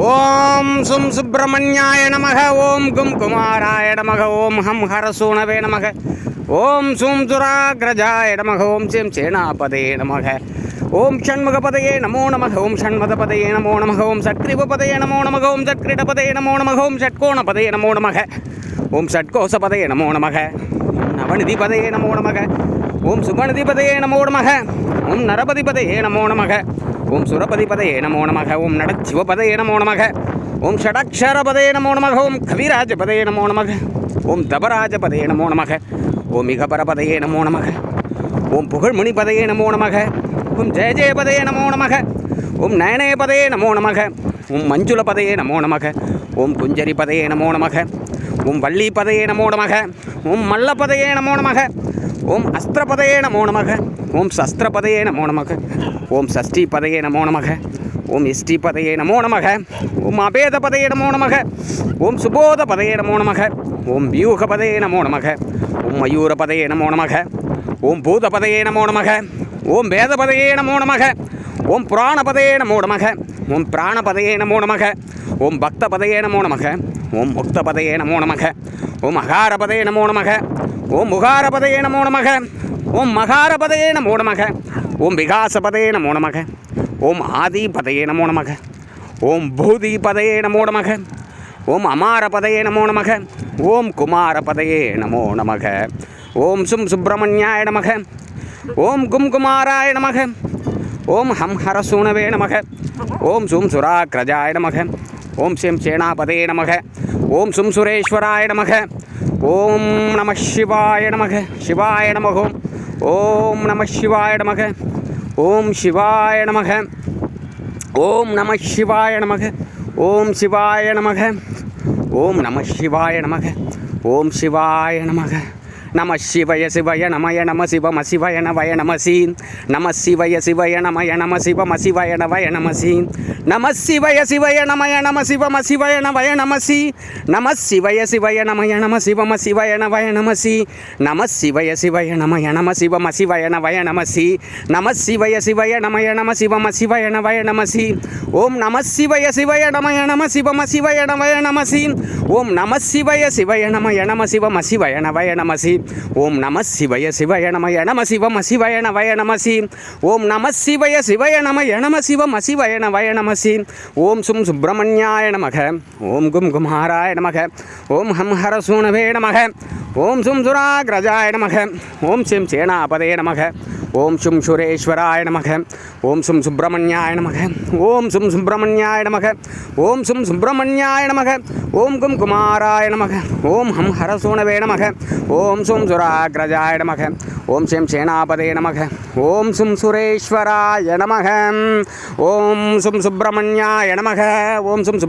ஓம் சும் சுப்பிரமணியாய நமக. ஓம் கும் குமாராய நமக. ஓம் ஹம் ஹரசூனவே நமக. ஓம் சும் சுராக்ரஜாய நமக. ஓம் சிம் சேனாபதே நமக. ஓம் ஷண்முகபதயே நமோ நமக. ஓம் ஷண்மதபதயே நமோ நமக. ஓம் சட்கிரிபதயே நமோ நமக. ஓம் சட்கிரிடபதயே நமோ நமக. ஓம் ஷட்கோணபதயே நமோ நமக. ஓம் ஷட்கோசபதயே நமோ நமக. ஓம் நவநிதிபதயே நமோ நமக. ஓம் சுபநிதிபதயே நமோ நமக. ஓம் நரபதிபதயே நமோ நமக. ஓம் சுரபதிபதயே நமோ நமக. ஓம் நடச்சிவபதயே நமோ நமக. ஓம் ஷடக்ஷரபதயே நமோ நமக. ஓம் கவிராஜபதயே நமோ நமக. ஓம் தபராஜபதயே நமோ நமக. ஓம் இகபரபதயே நமோ நமக. ஓம் புகழ்முனிபதயே நமோ நமக. ஓம் ஜெய ஜெயபதயே நமோ நமக. ஓம் நயனயபதயே நமோ நமக. ஓம் மஞ்சுளபதயே நமோ நமக. ஓம் குஞ்சரிபதயே நமோ நமக. ஓம் வள்ளிபதயே நமோ நமக. ஓம் மல்லபதயே நமோ நமக. ஓம் அஸ்திரபதயே நமோ நமக. ஓம் சஸ்திரபதயே நமோ நமக. ஓம் சஷ்டிபதயே நமோ நமக. ஓம் இஷ்டிபதயே நமோ நமக. ஓம் அபேதபதயே நமோ நமக. ஓம் சுபோதபதயே நமோ நமக. ஓம் வியூகபதயே நமோ நமக. ஓம் மயூரபதயே நமோ நமக. ஓம் பூதபதயே நமோ நமக. ஓம் வேதபதயே நமோ நமக. ஓம் புராணபதயே நமோ நமக. ஓம் பிராணபதயே நமோ நமக. ஓம் பக்தபதயே நமோ நமக. ஓம் முக்தபதயே நமோ நமக. ஓம் அகாரபதயே நமோ நமக. ஓம் முகாரபதயே நமோ நமக. ஓம் மகாரபதயே நமோ நமக. ஓம் விகாசபதயே நமோ நமக. ஓம் ஆதிபதயே நமோ நமக. ஓம் பூதிபதயே நமோ நமக. ஓம் அமாரபதயே நமோ நமக. ஓம் குமாரபதயே நமோ நமக. ஓம் சும் சுப்பிரமணியாய நமக. ஓம் கும் குமாராய நமக. ஓம் ஹம் ஹரசூனவே நமக. ஓம் சும் சுராக்ரஜாய நமக. ஓம் சிம் சேனாபதயே நமக. ஓம் சும் சுரேஸ்வராய நமக. ஓம் நம சிவாய நமக. சிவாய நமக. ஓம் நம சிவாய நமக. ஓம் சிவாய நமக. ஓம் நம சிவாய நமக. ஓம் சிவாய நமக. ஓம் நம சிவாய நமக. ஓம் சிவாய நமக. நம சிவய சிவய நமய நம சிவம சிவய நவய நமசி. நம சிவய சிவய நமய நம சிவம சிவய நவய நமசி. நம சிவய சிவய நமய நம சிவம சிவய நவய நமசி. நம சிவய சிவய நமய நம சிவம சிவய நவய நமசி. நம சிவய சிவய நமய நம சிவம சிவய நவய நமசி. நம சிவய சிவய நமய நம சிவம சிவய நவய நமசி. ஓம் நம சிவய சிவய நமய நம சிவம சிவய நவய நமசி. ஓம் நம சிவய சிவய நமய நம சிவம சிவய நவய நமசி. ஓம் நம சிவய சிவய நமய நம சிவம சிவய நவய நமசி. ஓம் நம சிவய சிவய நமய நம சிவம சிவய நவய நமசி. ஓம் சும் சுப்பிரமணியாய நமக. ஓம் கும் குமாராய நமக. ஓம் ஹம் ஹரசூனவே நமக. ஓம் சும் சுராக்ரஜாய நமக. ஓம் சிம் சேனாபதே நமக. ஓம் சும் சுரேஸ்வராய நமக. ஓம் சும் சுப்பிரமணியாய நமக. ஓம் சும் சுப்பிரமணியாய நமக. ஓம் சும் சுப்பிரமணியாய நமக. ஓம் கும் குமாராய நமக. ஓம் ஹம் ஹரசூனவே நமக. ஓம் சும் சுராக்ரஜாய நமக. ஓம் சிம் சேனாபதே நமக. ஓம் சும் சுரேஸ்வராய நமக. ஓம் சும் சுப்பிரமணியாய நமக. ஓம் சும்